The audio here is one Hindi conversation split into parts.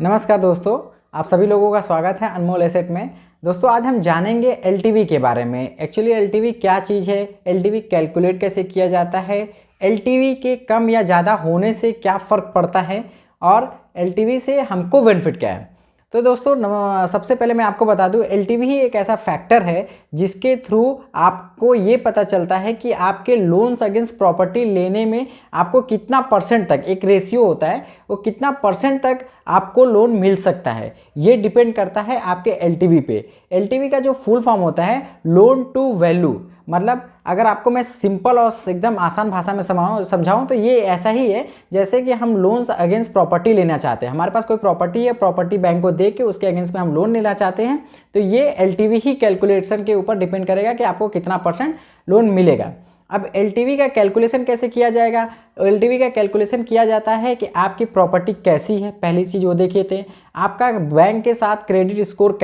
नमस्कार दोस्तों, आप सभी लोगों का स्वागत है अनमोल एसेट में। दोस्तों आज हम जानेंगे एलटीवी के बारे में। एक्चुअली एलटीवी क्या चीज़ है, एलटीवी कैलकुलेट कैसे किया जाता है, एलटीवी के कम या ज़्यादा होने से क्या फ़र्क पड़ता है और एलटीवी से हमको बेनिफिट क्या है। तो दोस्तों सबसे पहले मैं आपको बता दूं, एलटीवी ही एक ऐसा फैक्टर है जिसके थ्रू आपको ये पता चलता है कि आपके लोन्स अगेंस्ट प्रॉपर्टी लेने में आपको कितना परसेंट तक, एक रेशियो होता है, वो कितना परसेंट तक आपको लोन मिल सकता है। ये डिपेंड करता है आपके एलटीवी पे। एलटीवी का जो फुल फॉर्म होता है लोन टू वैल्यू, मतलब अगर आपको मैं सिंपल और एकदम आसान भाषा में समझाऊं तो ये ऐसा ही है जैसे कि हम लोन्स अगेंस्ट प्रॉपर्टी लेना चाहते हैं। हमारे पास कोई प्रॉपर्टी है, प्रॉपर्टी बैंक को दे के उसके अगेंस्ट में हम लोन लेना चाहते हैं, तो ये एलटीवी ही कैलकुलेशन के ऊपर डिपेंड करेगा कि आपको कितना परसेंट लोन मिलेगा। अब एलटीवी का कैलकुलेशन कैसे किया जाएगा? एलटीवी का कैलकुलेशन किया जाता है कि आपकी प्रॉपर्टी कैसी है, पहली चीज़ वो देखे थे। आपका बैंक के साथ क्रेडिट स्कोर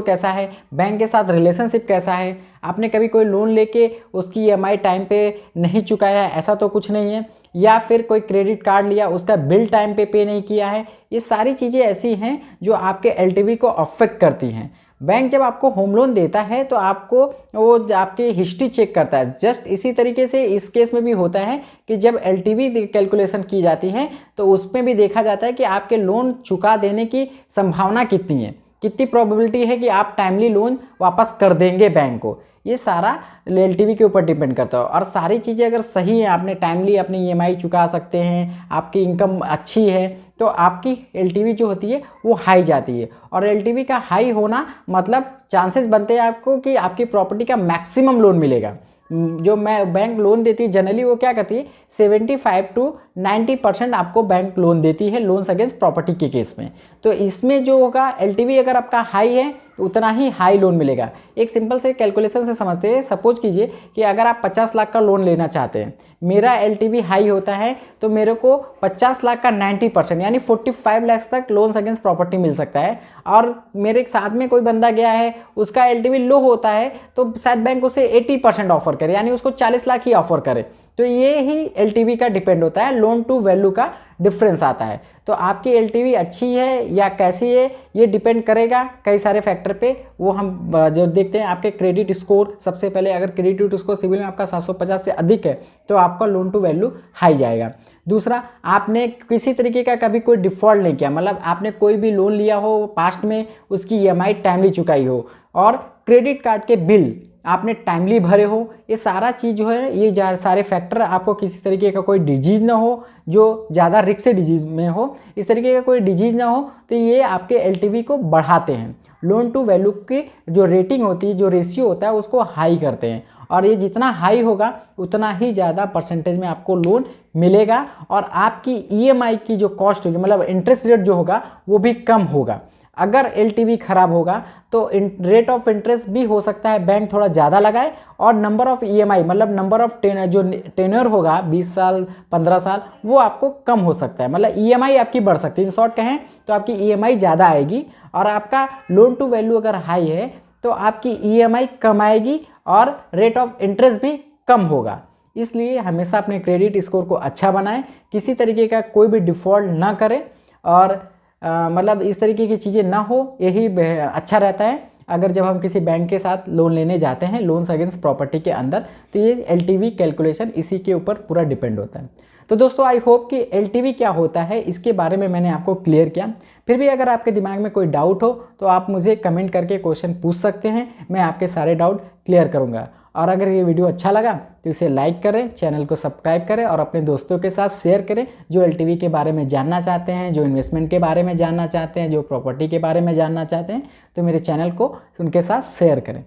कैसा है, बैंक के साथ रिलेशनशिप कैसा है, आपने कभी कोई लोन लेके उसकी ईएमआई टाइम पे नहीं चुकाया है, ऐसा तो कुछ नहीं है, या फिर कोई क्रेडिट कार्ड लिया उसका बिल टाइम पे नहीं किया है। ये सारी चीज़ें ऐसी हैं जो आपके एलटीवी को अफेक्ट करती हैं। बैंक जब आपको होम लोन देता है तो आपको वो आपकी हिस्ट्री चेक करता है। जस्ट इसी तरीके से इस केस में भी होता है कि जब एलटीवी कैलकुलेशन की जाती है तो उसमें भी देखा जाता है कि आपके लोन चुका देने की संभावना कितनी है, कितनी प्रोबेबिलिटी है कि आप टाइमली लोन वापस कर देंगे बैंक को। ये सारा एलटीवी के ऊपर डिपेंड करता है। और सारी चीज़ें अगर सही है, आपने टाइमली अपनी ईएमआई चुका सकते हैं, आपकी इनकम अच्छी है, तो आपकी एलटीवी जो होती है वो हाई जाती है। और एलटीवी का हाई होना मतलब चांसेस बनते हैं आपको कि आपकी प्रॉपर्टी का मैक्सिमम लोन मिलेगा। जो बैंक लोन देती है जनरली वो क्या करती है, 75 to 90% आपको बैंक लोन देती है लोन्स अगेंस्ट प्रॉपर्टी के केस में। तो इसमें जो होगा एलटीवी अगर आपका हाई है तो उतना ही हाई लोन मिलेगा। एक सिंपल से कैलकुलेशन से समझते हैं। सपोज कीजिए कि अगर आप 50 लाख का लोन लेना चाहते हैं, मेरा एलटीवी हाई होता है तो मेरे को 50 लाख का 90% यानी 45 लाख तक लोन्स अगेंस्ट प्रॉपर्टी मिल सकता है। और मेरे साथ में कोई बंदा गया है, उसका एलटीवी लो होता है तो शायद बैंक उसे 80% ऑफर करे, यानी उसको 40 लाख ही ऑफर करे। तो ये ही एलटीवी का डिपेंड होता है, लोन टू वैल्यू का डिफरेंस आता है। तो आपकी एलटीवी अच्छी है या कैसी है ये डिपेंड करेगा कई सारे फैक्टर पे। वो हम जो देखते हैं आपके क्रेडिट स्कोर। सबसे पहले अगर क्रेडिट स्कोर सिविल में आपका 750 से अधिक है तो आपका लोन टू वैल्यू हाई जाएगा। दूसरा, आपने किसी तरीके का कभी कोई डिफ़ॉल्ट नहीं किया, मतलब आपने कोई भी लोन लिया हो पास्ट में, उसकी ईएमआई टाइमली चुकाई हो और क्रेडिट कार्ड के बिल आपने टाइमली भरे हो। ये सारा चीज़ जो है, ये सारे फैक्टर, आपको किसी तरीके का कोई डिजीज़ ना हो जो ज़्यादा रिस्क डिजीज़ में हो, इस तरीके का कोई डिजीज़ ना हो, तो ये आपके एलटीवी को बढ़ाते हैं। लोन टू वैल्यू की जो रेटिंग होती है, जो रेशियो होता है, उसको हाई करते हैं। और ये जितना हाई होगा उतना ही ज़्यादा परसेंटेज में आपको लोन मिलेगा और आपकी ईएमआई की जो कॉस्ट होगी, मतलब इंटरेस्ट रेट जो होगा वो भी कम होगा। अगर एलटीवी खराब होगा तो रेट ऑफ इंटरेस्ट भी हो सकता है बैंक थोड़ा ज़्यादा लगाए, और नंबर ऑफ ईएमआई मतलब नंबर ऑफ जो टेन्योर होगा 20 साल 15 साल, वो आपको कम हो सकता है। मतलब ईएमआई आपकी बढ़ सकती है। इन शॉर्ट कहें तो आपकी ईएमआई ज़्यादा आएगी और आपका लोन टू वैल्यू अगर हाई है तो आपकी ईएमआई कम आएगी और रेट ऑफ इंटरेस्ट भी कम होगा। इसलिए हमेशा अपने क्रेडिट स्कोर को अच्छा बनाएं, किसी तरीके का कोई भी डिफ़ॉल्ट ना करें और मतलब इस तरीके की चीज़ें ना हो, यही अच्छा रहता है। अगर जब हम किसी बैंक के साथ लोन लेने जाते हैं लोन्स अगेंस्ट प्रॉपर्टी के अंदर, तो ये एलटीवी कैलकुलेशन इसी के ऊपर पूरा डिपेंड होता है। तो दोस्तों आई होप कि एलटीवी क्या होता है इसके बारे में मैंने आपको क्लियर किया। फिर भी अगर आपके दिमाग में कोई डाउट हो तो आप मुझे कमेंट करके क्वेश्चन पूछ सकते हैं, मैं आपके सारे डाउट क्लियर करूँगा। और अगर ये वीडियो अच्छा लगा तो इसे लाइक करें, चैनल को सब्सक्राइब करें और अपने दोस्तों के साथ शेयर करें जो एलटीवी के बारे में जानना चाहते हैं, जो इन्वेस्टमेंट के बारे में जानना चाहते हैं, जो प्रॉपर्टी के बारे में जानना चाहते हैं। तो मेरे चैनल को उनके साथ शेयर करें।